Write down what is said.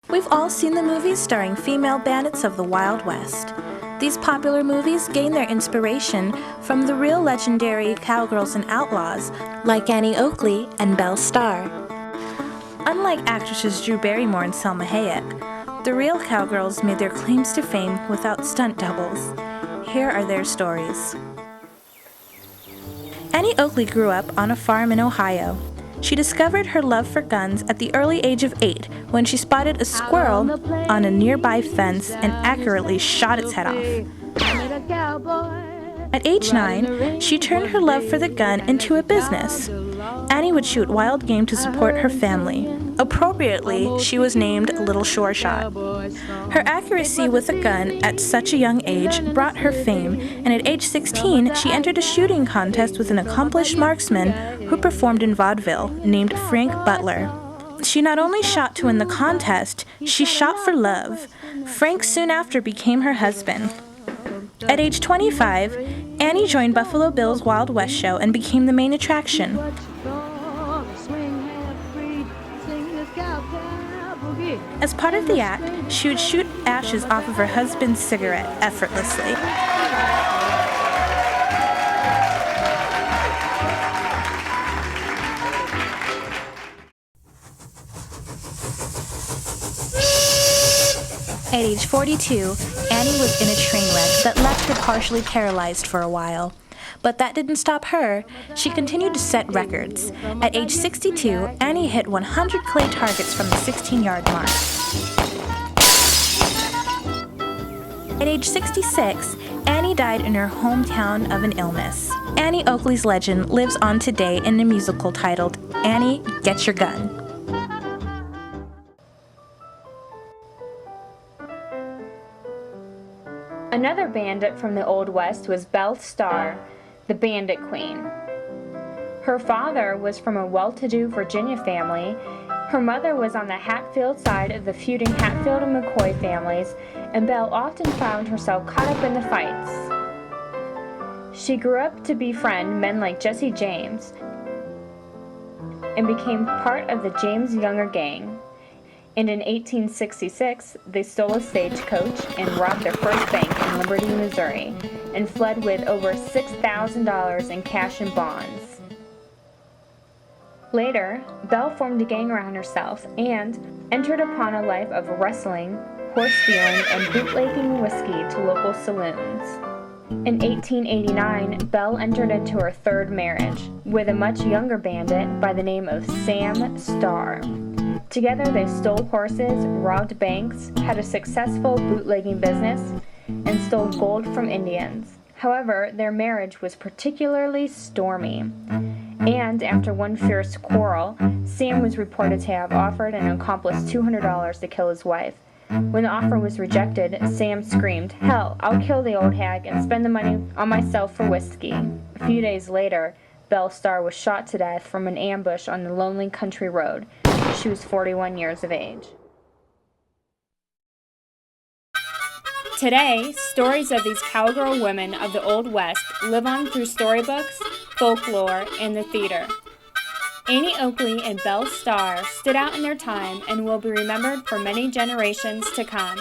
We've all seen the movies starring female bandits of the Wild West. These popular movies gain their inspiration from the real legendary cowgirls and outlaws like Annie Oakley and Belle Starr. Unlike actresses Drew Barrymore and Selma Hayek, the real cowgirls made their claims to fame without stunt doubles. Here are their stories. Annie Oakley grew up on a farm in Ohio. She discovered her love for guns at the early age of 8 when she spotted a squirrel on a nearby fence and accurately shot its head off. At age 9, she turned her love for the gun into a business. Annie would shoot wild game to support her family. Appropriately, she was named Little Sure Shot. Her accuracy with a gun at such a young age brought her fame, and at age 16, she entered a shooting contest with an accomplished marksman who performed in vaudeville named Frank Butler. She not only shot to win the contest, she shot for love. Frank soon after became her husband. At age 25, Annie joined Buffalo Bill's Wild West show and became the main attraction. As part of the act, she would shoot ashes off of her husband's cigarette effortlessly. At age 42, Annie was in a train wreck that left her partially paralyzed for a while. But that didn't stop her. She continued to set records. At age 62, Annie hit 100 clay targets from the 16-yard mark. At age 66, Annie died in her hometown of an illness. Annie Oakley's legend lives on today in a musical titled Annie, Get Your Gun. Another bandit from the Old West was Belle Starr, the Bandit Queen. Her father was from a well-to-do Virginia family. Her mother was on the Hatfield side of the feuding Hatfield and McCoy families, and Belle often found herself caught up in the fights. She grew up to befriend men like Jesse James and became part of the James Younger gang. And in 1866, they stole a stagecoach and robbed their first bank in Liberty, Missouri, and fled with over $6,000 in cash and bonds. Later, Belle formed a gang around herself and entered upon a life of wrestling, horse stealing, and bootlegging whiskey to local saloons. In 1889, Belle entered into her third marriage with a much younger bandit by the name of Sam Starr. Together they stole horses, robbed banks, had a successful bootlegging business, and stole gold from Indians. However, their marriage was particularly stormy, and after one fierce quarrel, Sam was reported to have offered an accomplice $200 to kill his wife. When the offer was rejected, Sam screamed, "Hell, I'll kill the old hag and spend the money on myself for whiskey." A few days later, Belle Starr was shot to death from an ambush on the lonely country road. She was 41 years of age. Today, stories of these cowgirl women of the Old West live on through storybooks, folklore, and the theater. Annie Oakley and Belle Starr stood out in their time and will be remembered for many generations to come.